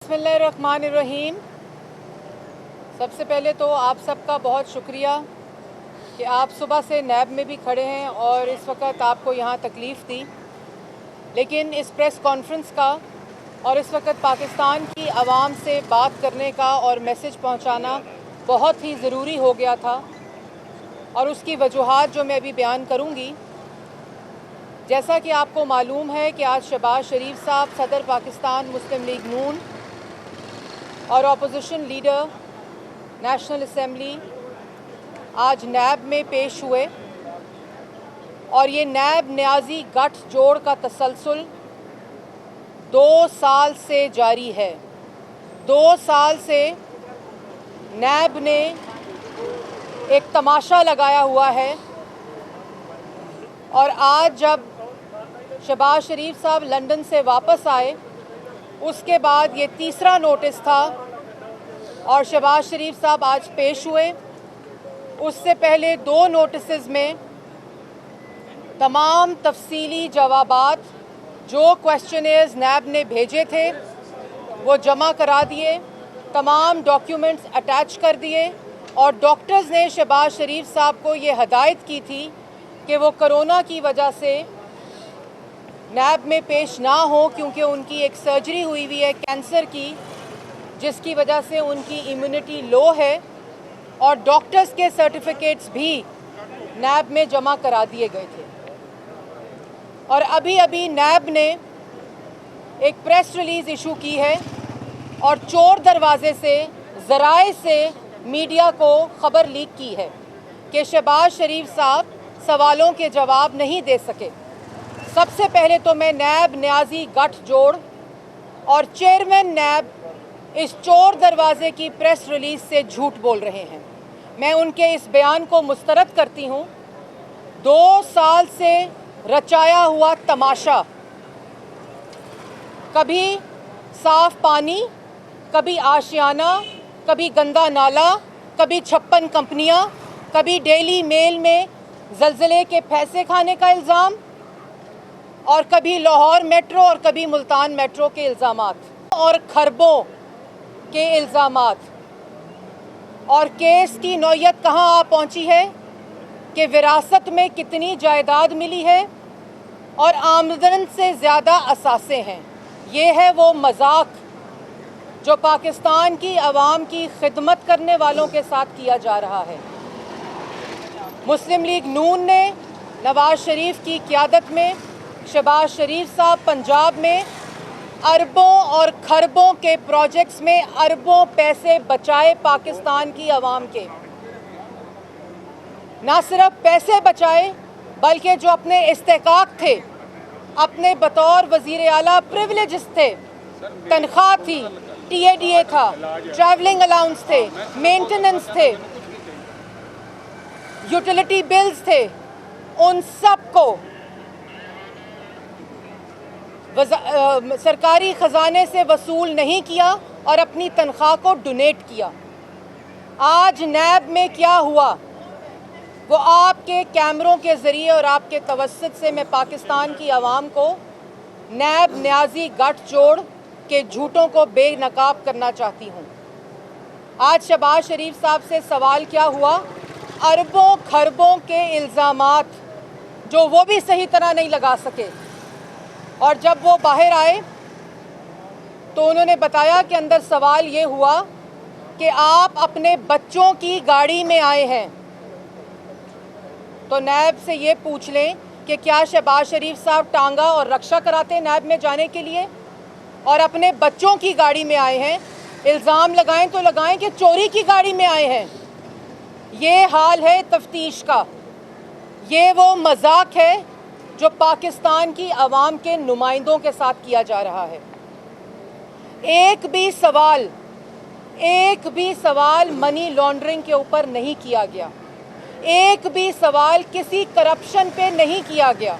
बिस्मिल्लाहिर्रहमानिर्रहीम। सबसे पहले तो आप सबका बहुत शुक्रिया कि आप सुबह से नैब में भी खड़े हैं और इस वक्त आपको यहाँ तकलीफ़ दी, लेकिन इस प्रेस कॉन्फ्रेंस का और इस वक्त पाकिस्तान की आवाम से बात करने का और मैसेज पहुँचाना बहुत ही ज़रूरी हो गया था। और उसकी वजूहात जो मैं अभी बयान करूँगी, जैसा कि आपको मालूम है कि आज शहबाज शरीफ साहब सदर पाकिस्तान मुस्लिम लीग नून और अपोजिशन लीडर नेशनल असम्बली आज नैब में पेश हुए और ये नैब न्याजी गठजोड़ का तसलसल 2 साल से जारी है। 2 साल से नैब ने एक तमाशा लगाया हुआ है और आज जब शहबाज शरीफ साहब लंदन से वापस आए उसके बाद ये तीसरा नोटिस था और शहबाज शरीफ साहब आज पेश हुए। उससे पहले 2 नोटिस में तमाम तफसीली जवाबात जो क्वेश्चनेयर्स नैब ने भेजे थे वो जमा करा दिए, तमाम डॉक्यूमेंट्स अटैच कर दिए और डॉक्टर्स ने शहबाज शरीफ साहब को ये हदायत की थी कि वो कोरोना की वजह से नैब में पेश ना हो, क्योंकि उनकी एक सर्जरी हुई हुई है कैंसर की, जिसकी वजह से उनकी इम्यूनिटी लो है और डॉक्टर्स के सर्टिफिकेट्स भी नैब में जमा करा दिए गए थे। और अभी नैब ने एक प्रेस रिलीज़ इशू की है और चोर दरवाजे से ज़राए से मीडिया को ख़बर लीक की है कि शहबाज शरीफ साहब सवालों के जवाब नहीं दे सके। सबसे पहले तो मैं नैब न्याजी गठजोड़ और चेयरमैन नैब इस चोर दरवाजे की प्रेस रिलीज़ से झूठ बोल रहे हैं। मैं उनके इस बयान को मुस्तरद करती हूँ। 2 साल से रचाया हुआ तमाशा, कभी साफ पानी, कभी आशियाना, कभी गंदा नाला, कभी 56 कंपनियां, कभी डेली मेल में ज़लज़ले के पैसे खाने का इल्ज़ाम और कभी लाहौर मेट्रो और कभी मुल्तान मेट्रो के इल्ज़ामात और खरबों के इल्ज़ामात। और केस की नौयत कहाँ आ पहुँची है कि विरासत में कितनी जायदाद मिली है और आमदन से ज़्यादा असासे हैं। ये है वो मजाक जो पाकिस्तान की आवाम की खिदमत करने वालों के साथ किया जा रहा है। मुस्लिम लीग नून ने नवाज शरीफ की क़यादत में शहबाज शरीफ साहब पंजाब में अरबों और खरबों के प्रोजेक्ट्स में अरबों पैसे बचाए पाकिस्तान की आवाम के। ना सिर्फ पैसे बचाए बल्कि जो अपने इस्तेकाक थे, अपने बतौर वज़ीर आला प्रिविलेजेस थे, तनख्वाह थी, TADA था, ट्रैवलिंग अलाउंस थे, मेंटेनेंस थे, यूटिलिटी बिल्स थे, उन सब को सरकारी ख़जाने से वसूल नहीं किया और अपनी तनख्वाह को डोनेट किया। आज नैब में क्या हुआ वो आपके कैमरों के ज़रिए और आपके तवस्सुत से मैं पाकिस्तान की आवाम को नैब न्याजी गठजोड़ के झूठों को बेनकाब करना चाहती हूँ। आज शहबाज शरीफ साहब से सवाल क्या हुआ, अरबों खरबों के इल्ज़ामात जो वो भी सही तरह नहीं लगा सके। और जब वो बाहर आए तो उन्होंने बताया कि अंदर सवाल ये हुआ कि आप अपने बच्चों की गाड़ी में आए हैं। तो नैब से ये पूछ लें कि क्या शहबाज शरीफ साहब टांगा और रक्षा कराते नैब में जाने के लिए और अपने बच्चों की गाड़ी में आए हैं। इल्ज़ाम लगाएं तो लगाएं कि चोरी की गाड़ी में आए हैं। ये हाल है तफ्तीश का। ये वो मजाक है जो पाकिस्तान की आवाम के नुमाइंदों के साथ किया जा रहा है। एक भी सवाल मनी लॉन्ड्रिंग के ऊपर नहीं किया गया, एक भी सवाल किसी करप्शन पे नहीं किया गया।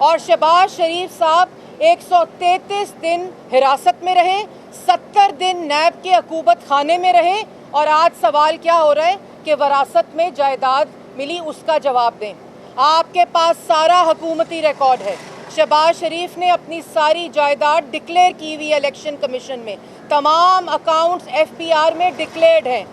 और शहबाज शरीफ साहब 133 दिन हिरासत में रहे, 70 दिन नैब के अकूबत खाने में रहे और आज सवाल क्या हो रहा है कि वरासत में जायदाद मिली, उसका जवाब दें। आपके पास सारा हुकूमती रिकॉर्ड है। शहबाज शरीफ ने अपनी सारी जायदाद डिक्लेयर की हुई इलेक्शन कमीशन में, तमाम अकाउंट्स एफबीआर में डिक्लेयर्ड हैं।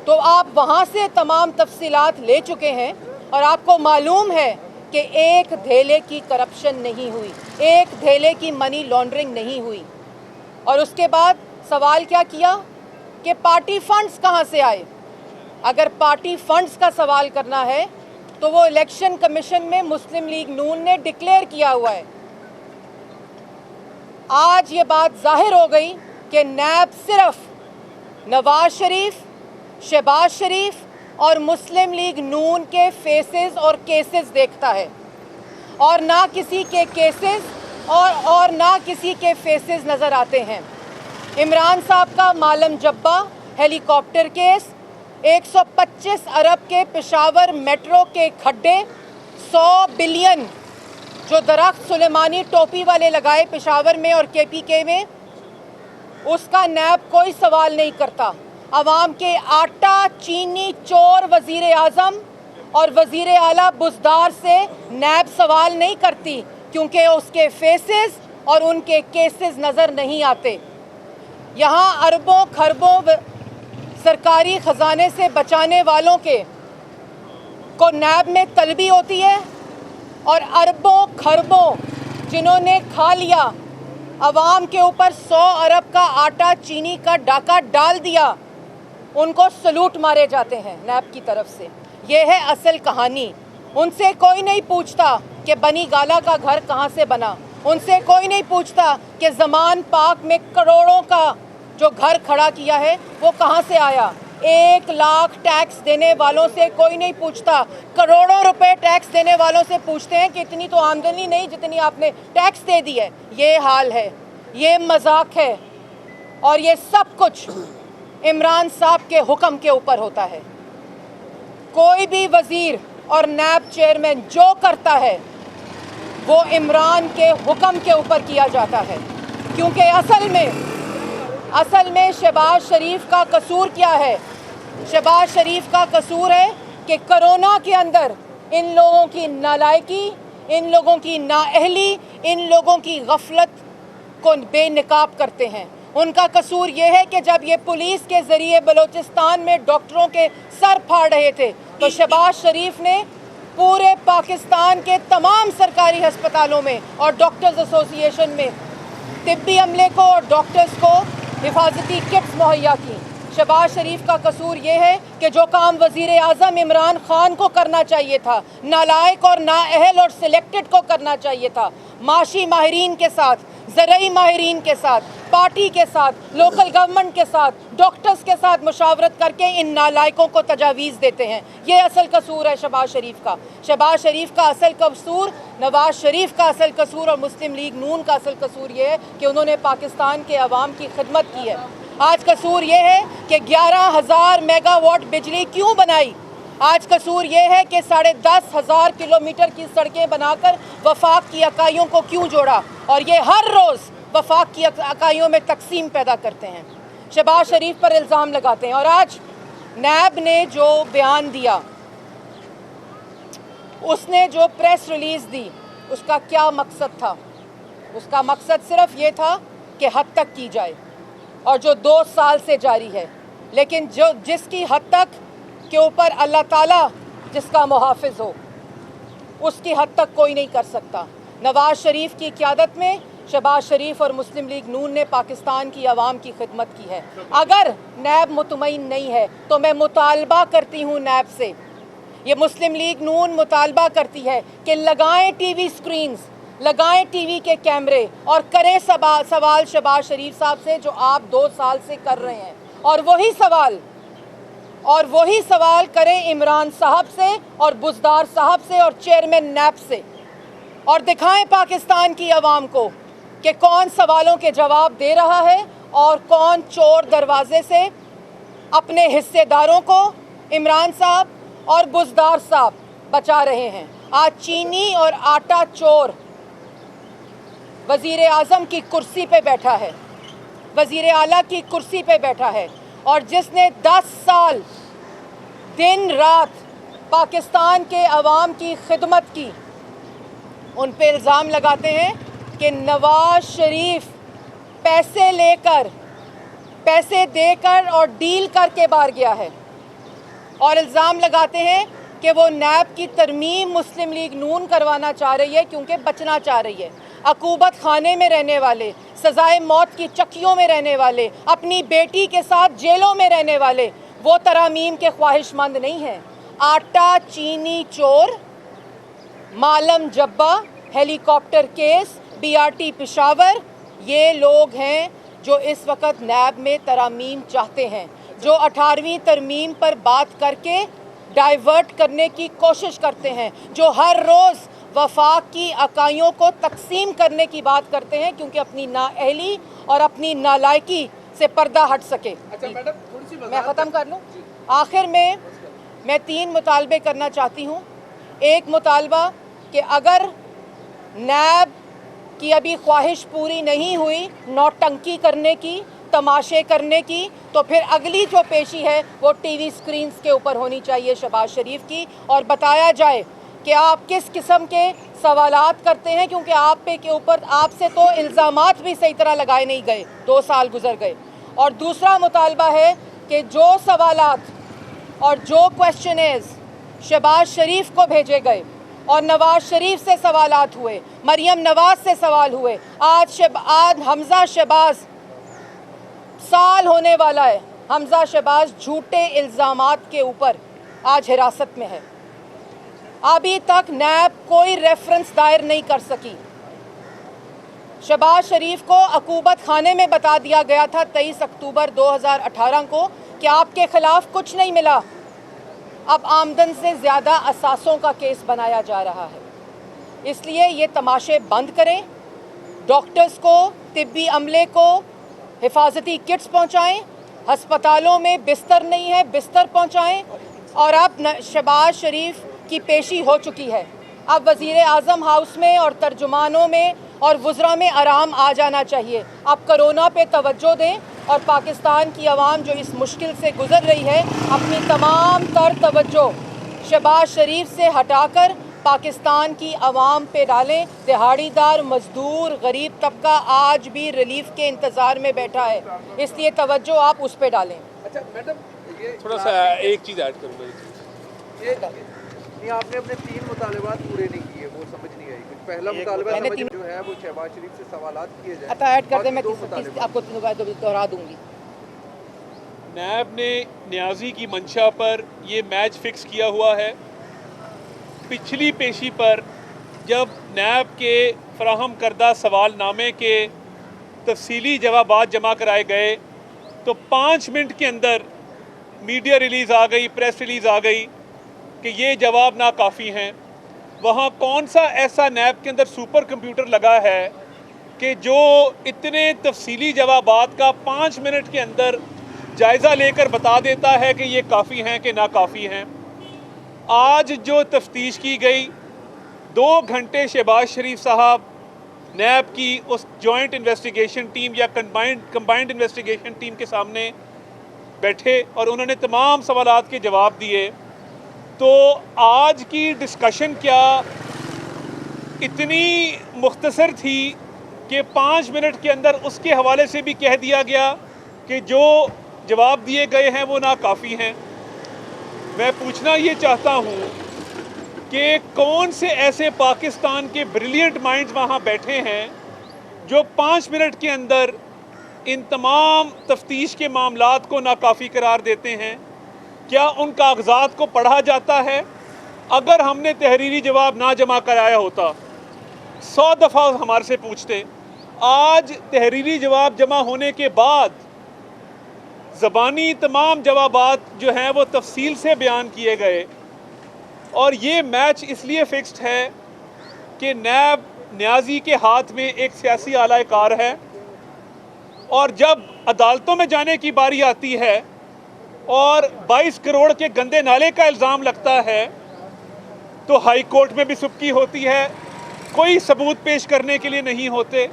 तो आप वहाँ से तमाम तफसीलात ले चुके हैं और आपको मालूम है कि एक धेले की करप्शन नहीं हुई, एक धेले की मनी लॉन्ड्रिंग नहीं हुई। और उसके बाद सवाल क्या किया कि पार्टी फंड्स कहाँ से आए। अगर पार्टी फंड्स का सवाल करना है तो वो इलेक्शन कमीशन में मुस्लिम लीग नून ने डिक्लेयर किया हुआ है। आज ये बात जाहिर हो गई कि नैब सिर्फ नवाज शरीफ, शहबाज शरीफ और मुस्लिम लीग नून के फेसेस और केसेस देखता है और ना किसी के केसेस और ना किसी के फेसेस नज़र आते हैं। इमरान साहब का मालम जब्बा हेलीकॉप्टर केस, 125 अरब के पेशावर मेट्रो के खड्डे, 100 बिलियन जो दरख्त सुलेमानी टोपी वाले लगाए पेशावर में और केपीके में, उसका नैब कोई सवाल नहीं करता। अवाम के आटा चीनी चोर वज़ीर आज़म और वज़ीर आला बुज़दार से नैब सवाल नहीं करती क्योंकि उसके फेसेस और उनके केसेस नज़र नहीं आते। यहाँ अरबों खरबों सरकारी ख़जाने से बचाने वालों के को नैब में तलबी होती है और अरबों खरबों जिन्होंने खा लिया, अवाम के ऊपर 100 अरब का आटा चीनी का डाका डाल दिया, उनको सलूट मारे जाते हैं नैब की तरफ से। ये है असल कहानी। उनसे कोई नहीं पूछता कि बनी गाला का घर कहाँ से बना, उनसे कोई नहीं पूछता कि ज़मान पाक में करोड़ों का जो घर खड़ा किया है वो कहाँ से आया। 1 लाख टैक्स देने वालों से कोई नहीं पूछता, करोड़ों रुपए टैक्स देने वालों से पूछते हैं कि इतनी तो आमदनी नहीं जितनी आपने टैक्स दे दी है। ये हाल है, ये मजाक है और ये सब कुछ इमरान साहब के हुक्म के ऊपर होता है। कोई भी वज़ीर और नैब चेयरमैन जो करता है वो इमरान के हुक्म के ऊपर किया जाता है, क्योंकि असल में शहबाज शरीफ का कसूर क्या है। शहबाज शरीफ का कसूर है कि कोरोना के अंदर इन लोगों की नालायकी, इन लोगों की नाअहली, इन लोगों की गफलत को बेनकाब करते हैं। उनका कसूर ये है कि जब ये पुलिस के ज़रिए बलूचिस्तान में डॉक्टरों के सर फाड़ रहे थे तो शहबाज शरीफ ने पूरे पाकिस्तान के तमाम सरकारी अस्पतालों में और डॉक्टर्स एसोसिएशन में तिब्बी अमले को और डॉक्टर्स को हिफाजती किट्स मुहैया की। शहबाज शरीफ का कसूर ये है कि जो काम वज़ीर आज़म इमरान खान को करना चाहिए था, नालायक और नाअहल और सिलेक्टेड को करना चाहिए था, माशी माहिरीन के साथ, ज़रई माहिरीन के साथ, पार्टी के साथ, लोकल गवर्नमेंट के साथ, डॉक्टर्स के साथ मुशावरत करके इन नालायकों को तजावीज़ देते हैं। ये असल कसूर है शहबाज शरीफ का। शहबाज शरीफ का असल कसूर, नवाज शरीफ का असल कसूर और मुस्लिम लीग नून का असल कसूर ये है कि उन्होंने पाकिस्तान के अवाम की खिदमत की है। आज कसूर ये है कि 11,000 मेगावाट बिजली क्यों बनाई। आज कसूर ये है कि 10,500 किलोमीटर की सड़कें बनाकर वफाक की इकाइयों को क्यों जोड़ा और ये हर रोज़ वफाक की इकाइयों में तकसीम पैदा करते हैं, शहबाज शरीफ पर इल्ज़ाम लगाते हैं। और आज नैब ने जो बयान दिया, उसने जो प्रेस रिलीज़ दी, उसका क्या मकसद था? उसका मकसद सिर्फ ये था कि हद तक की जाए और जो 2 साल से जारी है, लेकिन जो जिसकी हद तक के ऊपर अल्लाह ताला जिसका मुहाफिज हो उसकी हद तक कोई नहीं कर सकता। नवाज शरीफ की क़यादत में शहबाज शरीफ और मुस्लिम लीग नून ने पाकिस्तान की आवाम की खिदमत की है। अगर नैब मुतमईन नहीं है तो मैं मुतालबा करती हूँ नैब से, ये मुस्लिम लीग नून मुतालबा करती है कि लगाएं टीवी स्क्रीन्स, लगाएं टीवी के कैमरे और करें सवाल शहबाज शरीफ साहब से जो आप 2 साल से कर रहे हैं, और वही सवाल करें इमरान साहब से और बुज़दार साहब से और चेयरमैन नैब से, और दिखाएं पाकिस्तान की आवाम को कि कौन सवालों के जवाब दे रहा है और कौन चोर दरवाजे से अपने हिस्सेदारों को इमरान साहब और बुज़दार साहब बचा रहे हैं। आज चीनी और आटा चोर वज़ीर आज़म की कुर्सी पे बैठा है, वज़ीर आला की कुर्सी पे बैठा है, और जिसने 10 साल दिन रात पाकिस्तान के अवाम की खिदमत की, उन पे इल्ज़ाम लगाते हैं कि नवाज शरीफ पैसे लेकर, पैसे देकर और डील करके बाहर गया है, और इल्ज़ाम लगाते हैं कि वो नैब की तरमीम मुस्लिम लीग नून करवाना चाह रही है क्योंकि बचना चाह रही है। अकूबत खाने में रहने वाले, सजाए मौत की चक्कियों में रहने वाले, अपनी बेटी के साथ जेलों में रहने वाले वो तरामीम के ख्वाहिशमंद नहीं हैं। आटा चीनी चोर, मालम जब्बा हेलीकॉप्टर केस, बीआरटी पेशावर, ये लोग हैं जो इस वक्त नैब में तरामीम चाहते हैं, जो 18वीं तरमीम पर बात करके डाइवर्ट करने की कोशिश करते हैं, जो हर रोज़ वफाक की अकाइयों को तकसीम करने की बात करते हैं क्योंकि अपनी नाअहली और अपनी नालायकी से पर्दा हट सके। अच्छा मैडम, थोड़ी सी मैं ख़त्म कर लूँ। आखिर में मैं 3 मुतालबे करना चाहती हूँ। एक मुतालबा कि अगर नैब की अभी ख्वाहिश पूरी नहीं हुई नौटंकी करने की, तमाशे करने की, तो फिर अगली जो पेशी है वो टीवी स्क्रीन्स के ऊपर होनी चाहिए शहबाज शरीफ की, और बताया जाए कि आप किस किस्म के सवालात करते हैं, क्योंकि आप पे के ऊपर आपसे तो इल्ज़ामात भी सही तरह लगाए नहीं गए, 2 साल गुजर गए। और दूसरा मुतालबा है कि जो सवालात और जो क्वेश्चनेज शहबाज शरीफ को भेजे गए और नवाज शरीफ से सवालात हुए, मरियम नवाज से सवाल हुए, आज हमजा शहबाज, साल होने वाला है हमजा शहबाज झूठे इल्ज़ामात के ऊपर आज हिरासत में है। अभी तक नैब कोई रेफरेंस दायर नहीं कर सकी। शहबाज शरीफ को अकूबत खाने में बता दिया गया था 23 अक्टूबर 2018 को कि आपके खिलाफ कुछ नहीं मिला। अब आमदन से ज़्यादा असासों का केस बनाया जा रहा है। इसलिए ये तमाशे बंद करें, डॉक्टर्स को, तिब्बी अमले को हिफाजती किट्स पहुँचाएँ, हस्पतालों में बिस्तर नहीं है बिस्तर पहुँचाएँ। और अब शहबाज शरीफ की पेशी हो चुकी है, अब वज़ीर आज़म हाउस में और तर्जुमानों में और वुज़रा में आराम आ जाना चाहिए। अब कोरोना पे तवज्जो दें और पाकिस्तान की आवाम जो इस मुश्किल से गुज़र रही है अपनी तमाम तर तवज्जो शहबाज शरीफ से हटाकर पाकिस्तान की आवाम पे डालें। दिहाड़ीदार, मजदूर, गरीब तबका आज भी रिलीफ के इंतज़ार में बैठा है, इसलिए तवज्जो आप उस पे डालें। अच्छा मैडम, ये थोड़ा सा एक चीज़ ऐड करूँगा। ये आपने अपने 3 मुतालबात पूरे नहीं किए, वो समझ नहीं आई। कुछ पहला मुतालबा जो है वो शहबाज शरीफ से सवालात किए जाए। अच्छा ऐड कर दें, मैं आपको दोहरा दूंगी। नैब ने न्याजी की मंशा पर ये मैच फिक्स किया हुआ है। पिछली पेशी पर जब नैब के फराहम करदा सवालनामे के तफसीली जवाबात जमा कराए गए तो 5 मिनट के अंदर मीडिया रिलीज़ आ गई, प्रेस रिलीज़ आ गई कि ये जवाब नाकाफ़ी हैं। वहाँ कौन सा ऐसा नैब के अंदर सुपर कंप्यूटर लगा है कि जो इतने तफसीली जवाबात का 5 मिनट के अंदर जायज़ा लेकर बता देता है कि ये काफ़ी हैं कि नाकाफ़ी हैं। आज जो तफ्तीश की गई, 2 घंटे शहबाज शरीफ साहब नैब की उस जॉइंट इन्वेस्टिगेशन टीम या कंबाइंड इन्वेस्टिगेशन टीम के सामने बैठे और उन्होंने तमाम सवालात के जवाब दिए। तो आज की डिस्कशन क्या इतनी मुख्तसर थी कि 5 मिनट के अंदर उसके हवाले से भी कह दिया गया कि जो जवाब दिए गए हैं वो नाकाफ़ी हैं। मैं पूछना ये चाहता हूँ कि कौन से ऐसे पाकिस्तान के ब्रिलियंट माइंड्स वहाँ बैठे हैं जो 5 मिनट के अंदर इन तमाम तफ्तीश के मामलात को नाकाफ़ी करार देते हैं। क्या उन कागजात को पढ़ा जाता है? अगर हमने तहरीरी जवाब ना जमा कराया होता, 100 दफ़ा हमारे से पूछते। आज तहरीरी जवाब जमा होने के बाद ज़बानी तमाम जवाबात जो हैं वो तफसील से बयान किए गए। और ये मैच इसलिए फिक्स्ड है कि नैब न्याजी के हाथ में एक सियासी आला कार है, और जब अदालतों में जाने की बारी आती है और 22 करोड़ के गंदे नाले का इल्ज़ाम लगता है तो हाई कोर्ट में भी सुबकी होती है, कोई सबूत पेश करने के लिए नहीं होते।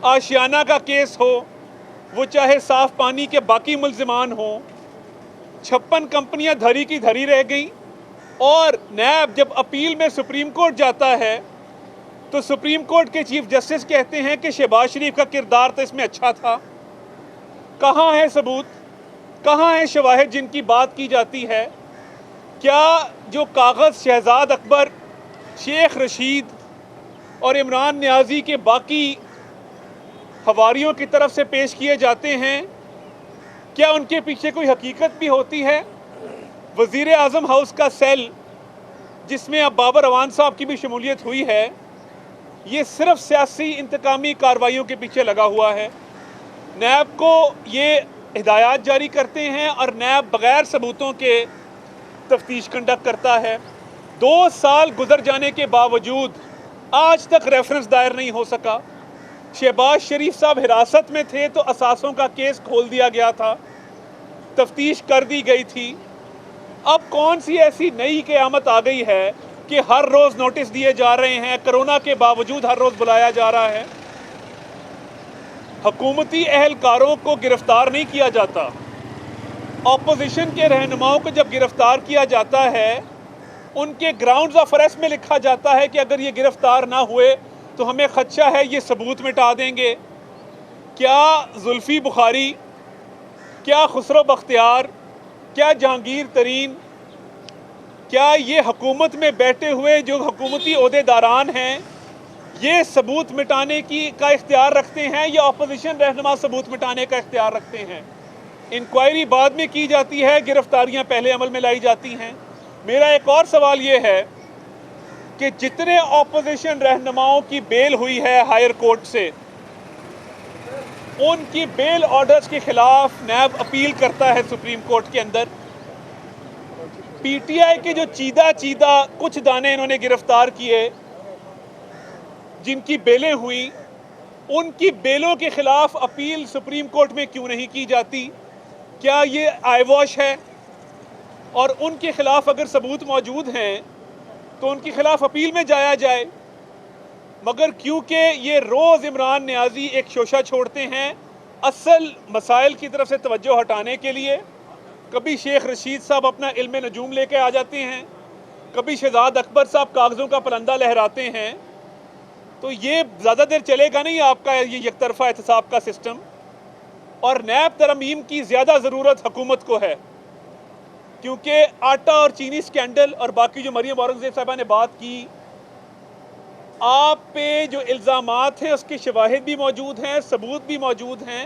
आशियाना का केस हो, वो चाहे साफ पानी के बाकी मुल्ज़िमान हों, 56 कंपनियां धरी की धरी रह गई। और नैब जब अपील में सुप्रीम कोर्ट जाता है तो सुप्रीम कोर्ट के चीफ जस्टिस कहते हैं कि शहबाज शरीफ का किरदार तो इसमें अच्छा था। कहाँ है सबूत, कहाँ है शवाहिद जिनकी बात की जाती है? क्या जो कागज़ शहजाद अकबर, शेख रशीद और इमरान नियाज़ी के बाकी हवारियों की तरफ से पेश किए जाते हैं, क्या उनके पीछे कोई हकीकत भी होती है? वज़ीर आज़म हाउस का सेल, जिसमें अब बाबर अवान साहब की भी शमूलियत हुई है, ये सिर्फ सियासी इंतकामी कार्रवाइयों के पीछे लगा हुआ है। नैब को ये हिदायत जारी करते हैं और नैब बग़ैर सबूतों के तफ्तीश कंडक्ट करता है। 2 साल गुजर जाने के बावजूद आज तक रेफरेंस दायर नहीं हो सका। शहबाज शरीफ साहब हिरासत में थे तो असासों का केस खोल दिया गया था, तफ्तीश कर दी गई थी। अब कौन सी ऐसी नई क़यामत आ गई है कि हर रोज़ नोटिस दिए जा रहे हैं, कोरोना के बावजूद हर रोज़ बुलाया जा रहा है? हुकूमती अहलकारों को गिरफ्तार नहीं किया जाता। ऑपोजिशन के रहनुमाओं को जब गिरफ्तार किया जाता है, उनके ग्राउंड्स ऑफ अरेस्ट में लिखा जाता है कि अगर ये गिरफ्तार ना हुए तो हमें खदशा है ये सबूत मिटा देंगे। क्या जुल्फी बुखारी, क्या खुसरो बख्तियार, क्या जहांगीर तरीन, क्या ये हुकूमत में बैठे हुए जो हुकूमती ओहदेदारान हैं ये सबूत मिटाने का इख्तियार रखते हैं, या अपोजिशन रहनुमा सबूत मिटाने का इख्तियार रखते हैं? इंक्वायरी बाद में की जाती है, गिरफ्तारियां पहले अमल में लाई जाती हैं। मेरा एक और सवाल ये है कि जितने अपोजिशन रहनुमाओं की बेल हुई है हायर कोर्ट से, उनकी बेल ऑर्डर्स के खिलाफ नैब अपील करता है सुप्रीम कोर्ट के अंदर। पीटीआई के जो चीदा कुछ दाने इन्होंने गिरफ्तार किए, जिनकी बेलें हुई, उनकी बेलों के खिलाफ अपील सुप्रीम कोर्ट में क्यों नहीं की जाती? क्या ये आईवॉश है? और उनके खिलाफ अगर सबूत मौजूद हैं तो उनके खिलाफ अपील में जाया जाए। मगर क्योंकि ये रोज़ इमरान नियाज़ी एक शोशा छोड़ते हैं असल मसाइल की तरफ से तवज्जो हटाने के लिए, कभी शेख रशीद साहब अपना इल्म नजूम लेके आ जाते हैं, कभी शहजाद अकबर साहब कागज़ों का पलंदा लहराते हैं, तो ये ज़्यादा देर चलेगा नहीं आपका ये यकतरफा एहतसाब का सिस्टम। और नैब तरमीम की ज़्यादा ज़रूरत हुकूमत को है, क्योंकि आटा और चीनी स्कैंडल और बाकी जो मरियम औरंगज़ेब साहबा ने बात की, आप पे जो इल्ज़ामात हैं उसके शवाहिद भी मौजूद हैं, सबूत भी मौजूद हैं।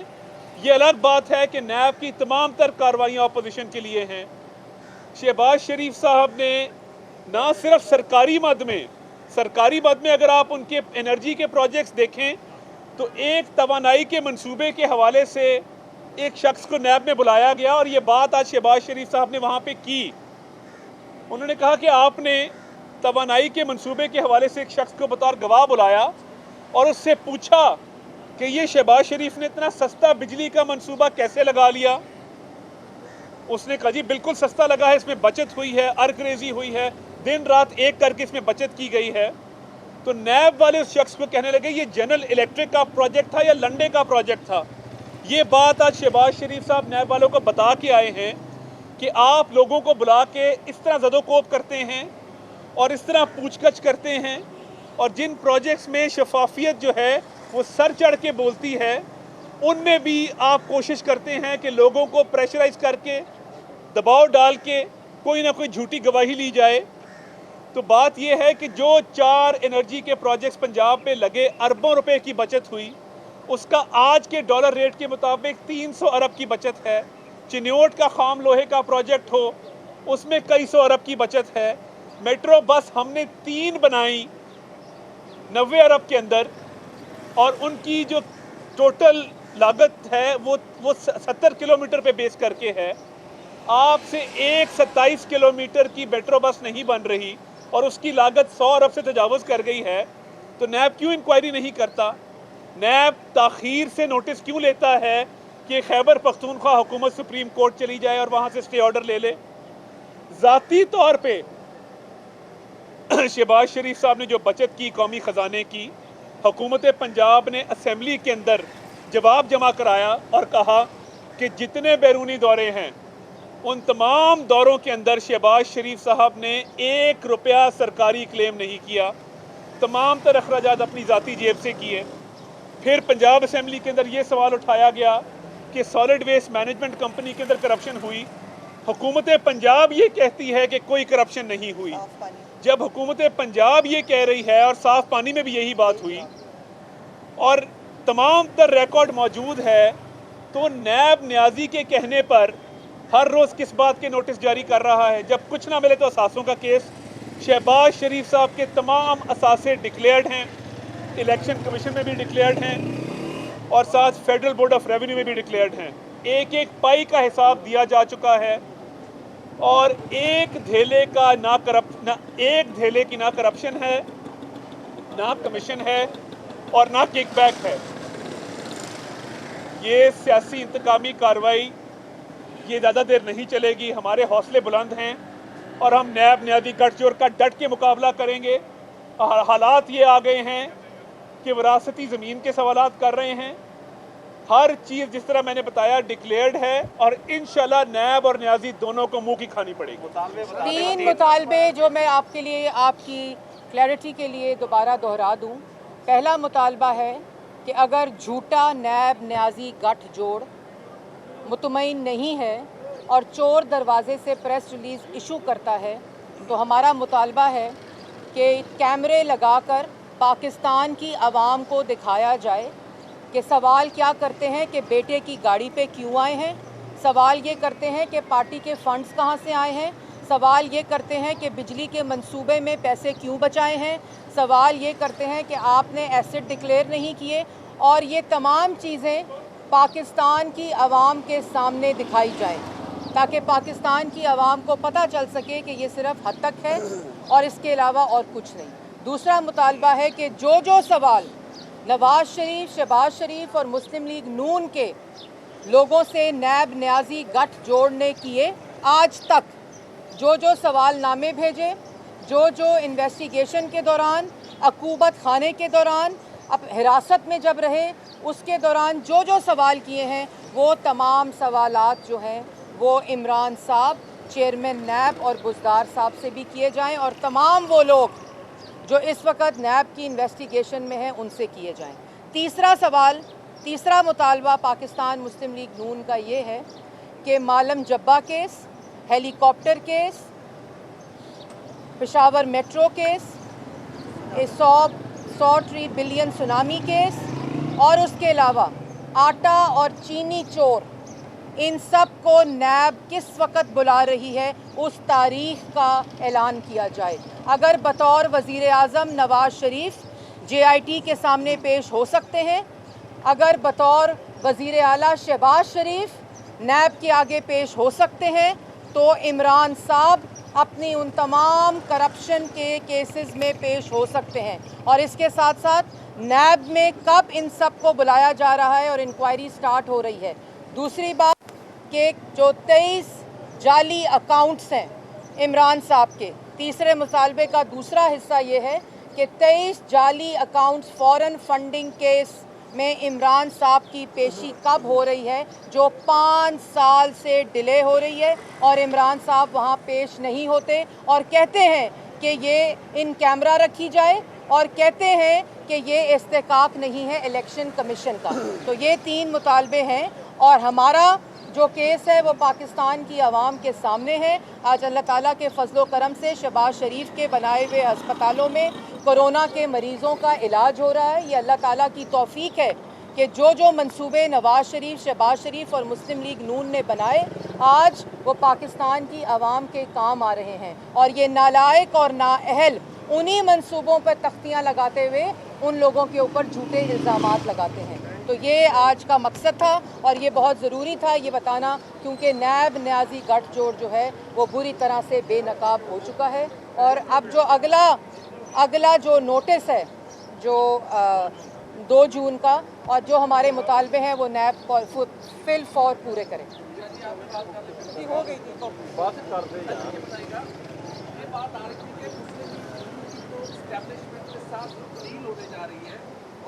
ये अलग बात है कि नैब की तमाम तर कार्रवाइयाँ अपोजिशन के लिए हैं। शहबाज शरीफ साहब ने ना सिर्फ सरकारी मद में अगर आप उनके एनर्जी के प्रोजेक्ट्स देखें तो एक तवानाई के मंसूबे के हवाले से एक शख्स को नैब में बुलाया गया और ये बात आज शहबाज शरीफ साहब ने वहाँ पे की। उन्होंने कहा कि आपने तवानाई के मंसूबे के हवाले से एक शख्स को बतौर गवाह बुलाया और उससे पूछा कि ये शहबाज शरीफ ने इतना सस्ता बिजली का मंसूबा कैसे लगा लिया। उसने कहा जी बिल्कुल सस्ता लगा है, इसमें बचत हुई है, अर्करेजी हुई है, दिन रात एक करके इसमें बचत की गई है। तो नैब वाले उस शख्स को कहने लगे ये जनरल इलेक्ट्रिक का प्रोजेक्ट था या लंडे का प्रोजेक्ट था। ये बात आज शहबाज शरीफ साहब नैब वालों को बता के आए हैं कि आप लोगों को बुला के इस तरह ज़दोकोब करते हैं और इस तरह पूछगछ करते हैं, और जिन प्रोजेक्ट्स में शफाफियत जो है वो सर चढ़ के बोलती है, उनमें भी आप कोशिश करते हैं कि लोगों को प्रेशराइज करके दबाव डाल के कोई ना कोई झूठी गवाही ली जाए। तो बात यह है कि जो 4 एनर्जी के प्रोजेक्ट्स पंजाब में लगे, अरबों रुपए की बचत हुई, उसका आज के डॉलर रेट के मुताबिक 300 अरब की बचत है। चिन्योट का खाम लोहे का प्रोजेक्ट हो, उसमें कई सौ अरब की बचत है। मेट्रो बस हमने 3 बनाई 90 अरब के अंदर, और उनकी जो टोटल लागत है वो 70 किलोमीटर पे बेस करके है। आपसे 27 किलोमीटर की मेट्रो बस नहीं बन रही और उसकी लागत 100 अरब से तजावज़ कर गई है। तो नैब क्यों इंक्वायरी नहीं करता? नैब ताख़ीर से नोटिस क्यों लेता है कि खैबर पख्तूनख्वा हुकूमत सुप्रीम कोर्ट चली जाए और वहाँ से स्टे ऑर्डर ले ले? ज़ाती तौर पे शहबाज शरीफ साहब ने जो बचत की कौमी ख़जाने की, हुकूमत पंजाब ने असम्बली के अंदर जवाब जमा कराया और कहा कि जितने बैरूनी दौरे हैं उन तमाम दौरों के अंदर शहबाज शरीफ साहब ने 1 रुपया सरकारी क्लेम नहीं किया। तमाम तर अखराजात अपनी ज़ाती जेब से किए। फिर पंजाब असम्बली के अंदर ये सवाल उठाया गया कि सॉलिड वेस्ट मैनेजमेंट कंपनी के अंदर करप्शन हुई। हुकूमत पंजाब ये कहती है कि कोई करप्शन नहीं हुई। जब हुकूमत पंजाब ये कह रही है, और साफ़ पानी में भी यही बात हुई और तमाम तर रिकॉर्ड मौजूद है, तो नैब न्याजी के कहने पर हर रोज़ किस बात के नोटिस जारी कर रहा है? जब कुछ ना मिले तो असासों का केस। शहबाज शरीफ साहब के तमाम असासे डिक्लेयर्ड हैं, इलेक्शन कमीशन में भी डिक्लेयर्ड हैं और साथ फेडरल बोर्ड ऑफ रेवेन्यू में भी डिक्लेयर्ड हैं। एक एक पाई का हिसाब दिया जा चुका है और एक धेले की ना करप्शन है, ना कमीशन है और ना किकबैक है। ये सियासी इंतकामी कार्रवाई ये ज़्यादा देर नहीं चलेगी। हमारे हौसले बुलंद हैं और हम नैब न्याजी गठजोड़ का डट के मुकाबला करेंगे। हालात ये आ गए हैं कि विरासती ज़मीन के सवालात कर रहे हैं। हर चीज़ जिस तरह मैंने बताया डिक्लेयर्ड है और इंशाल्लाह नैब और न्याजी दोनों को मुंह की खानी पड़ेगी। 3 मुतालबे जो मैं आपके लिए, आपकी क्लैरिटी के लिए दोबारा दोहरा दूं। पहला मुतालबा है कि अगर झूठा नैब न्याजी गठजोड़ मुतमईन नहीं है और चोर दरवाजे से प्रेस रिलीज़ इशू करता है, तो हमारा मुतालबा है कि कैमरे लगाकर पाकिस्तान की आवाम को दिखाया जाए कि सवाल क्या करते हैं कि बेटे की गाड़ी पे क्यों आए हैं, सवाल ये करते हैं कि पार्टी के फंड्स कहाँ से आए हैं, सवाल ये करते हैं कि बिजली के मंसूबे में पैसे क्यों बचाए हैं, सवाल ये करते हैं कि आपने एसेट डिक्लेयर नहीं किए। और ये तमाम चीज़ें पाकिस्तान की आवाम के सामने दिखाई जाएं ताकि पाकिस्तान की आवाम को पता चल सके कि ये सिर्फ हद तक है और इसके अलावा और कुछ नहीं। दूसरा मुतालबा है कि जो सवाल नवाज शरीफ, शहबाज शरीफ और मुस्लिम लीग नून के लोगों से नैब न्याजी गठजोड़ ने किए, आज तक जो सवाल नामे भेजे, जो इन्वेस्टिगेशन के दौरान, अकूबत खाने के दौरान, अब हिरासत में जब रहे उसके दौरान जो सवाल किए हैं, वो तमाम सवालात जो हैं वो इमरान साहब, चेयरमैन नैब और बुज़दार साहब से भी किए जाएं और तमाम वो लोग जो इस वक्त नैब की इन्वेस्टिगेशन में हैं उनसे किए जाएं। तीसरा मुतालबा पाकिस्तान मुस्लिम लीग नून का ये है कि Malam Jabba case, helicopter case, Peshawar metro case, 100 billion tsunami case और उसके अलावा आटा और चीनी चोर, इन सब को नैब किस वक्त बुला रही है उस तारीख का ऐलान किया जाए। अगर बतौर वज़ीर आज़म नवाज शरीफ JIT के सामने पेश हो सकते हैं, अगर बतौर वज़ीर आला शहबाज शरीफ नैब के आगे पेश हो सकते हैं, तो इमरान साहब अपनी उन तमाम करप्शन के केसेस में पेश हो सकते हैं। और इसके साथ साथ नैब में कब इन सब को बुलाया जा रहा है और इंक्वायरी स्टार्ट हो रही है। दूसरी बात कि जो 23 जाली अकाउंट्स हैं इमरान साहब के, तीसरे मुतालबे का दूसरा हिस्सा ये है कि 23 जाली अकाउंट्स फॉरेन फंडिंग केस में इमरान साहब की पेशी कब हो रही है, जो 5 साल से डिले हो रही है और इमरान साहब वहाँ पेश नहीं होते और कहते हैं कि ये इन कैमरा रखी जाए और कहते हैं कि ये इस्तेकाक नहीं है इलेक्शन कमीशन का। तो ये 3 मुतालबे हैं और हमारा जो केस है वो पाकिस्तान की आवाम के सामने है। आज अल्लाह ताला के फजलो करम से शहबाज शरीफ के बनाए हुए अस्पतालों में कोरोना के मरीज़ों का इलाज हो रहा है। ये अल्लाह ताला की तौफीक है कि जो मंसूबे नवाज शरीफ, शहबाज शरीफ और मुस्लिम लीग नून ने बनाए, आज वो पाकिस्तान की आवाम के काम आ रहे हैं। और ये नालायक और नाअहल उन्हीं मंसूबों पर तख्तियाँ लगाते हुए उन लोगों के ऊपर झूठे इल्ज़ामात लगाते हैं। तो ये आज का मकसद था और ये बहुत ज़रूरी था ये बताना, क्योंकि नैब न्याजी गठजोड़ जो है वो बुरी तरह से बेनकाब हो चुका है। और अब जो अगला जो नोटिस है जो 2 जून का, और जो हमारे मुतालबे हैं वो नैब फिल फॉर पूरे करें। हो गई थी तो बात कर दे यार। ये बात आ रही थी कि एस्टैब्लिशमेंट के साथ डील होने जा रही है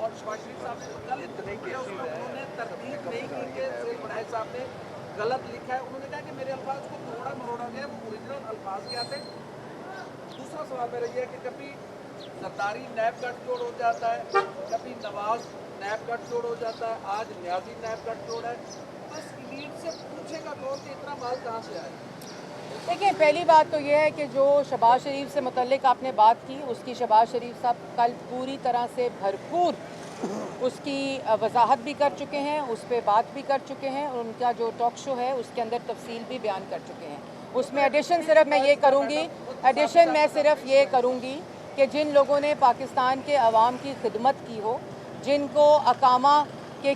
और शहबाज शरीफ साहब ने कल इतने केस में उन्होंने तरतीब नहीं की कि सेठ बनाए साहब ने गलत लिखा है। उन्होंने कहा कि मेरे अल्फाज को थोड़ा मरोड़ा गया, वो ओरिजिनल अल्फाज क्या थे। दूसरा सवाल मेरा ये है कि कभी सरदारी नैब गठजोड़ हो जाता है, कभी नवाज नैब गठजोड़ हो जाता है, आज न्याजी नैब गठजोड़ है। बस इलीट से पूछेगा कौन कि इतना माल कहाँ से आया? देखिए, पहली बात तो ये है कि जो शहबाज शरीफ से मुतल्लिक आपने बात की, उसकी शहबाज शरीफ साहब कल पूरी तरह से भरपूर उसकी वजाहत भी कर चुके हैं, उस पर बात भी कर चुके हैं, और उनका जो टॉक शो है उसके अंदर तफसील भी बयान कर चुके हैं। उसमें एडिशन सिर्फ मैं ये करूँगी कि जिन लोगों ने पाकिस्तान के अवाम की खिदमत की हो, जिनको अकामा के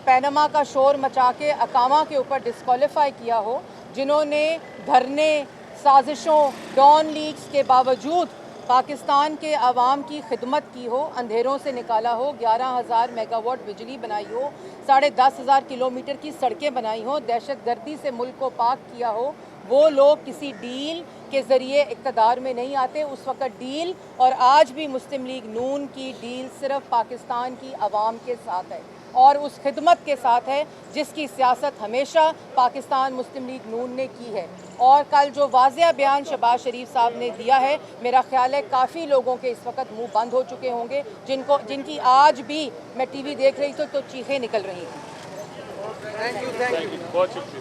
पैनमा का शोर मचा के अकामा के ऊपर डिस्क्वालीफाई किया हो, जिन्होंने धरने, साजिशों, डॉन लीग्स के बावजूद पाकिस्तान के अवाम की खिदमत की हो, अंधेरों से निकाला हो, 11,000 मेगावाट बिजली बनाई हो, 10,500 किलोमीटर की सड़कें बनाई हो, दहशतगर्दी से मुल्क को पाक किया हो, वो लोग किसी डील के ज़रिए इक़्तिदार में नहीं आते। उस वक़्त डील, और आज भी मुस्लिम लीग नून की डील सिर्फ पाकिस्तान की आवाम के साथ है और उस खिदमत के साथ है जिसकी सियासत हमेशा पाकिस्तान मुस्लिम लीग नून ने की है। और कल जो वाज़ेह बयान शहबाज शरीफ साहब ने दिया है, मेरा ख्याल है काफ़ी लोगों के इस वक्त मुंह बंद हो चुके होंगे, जिनकी आज भी मैं टीवी देख रही थी तो चीखें निकल रही थी। Thank you. बहुत शुक्रिया।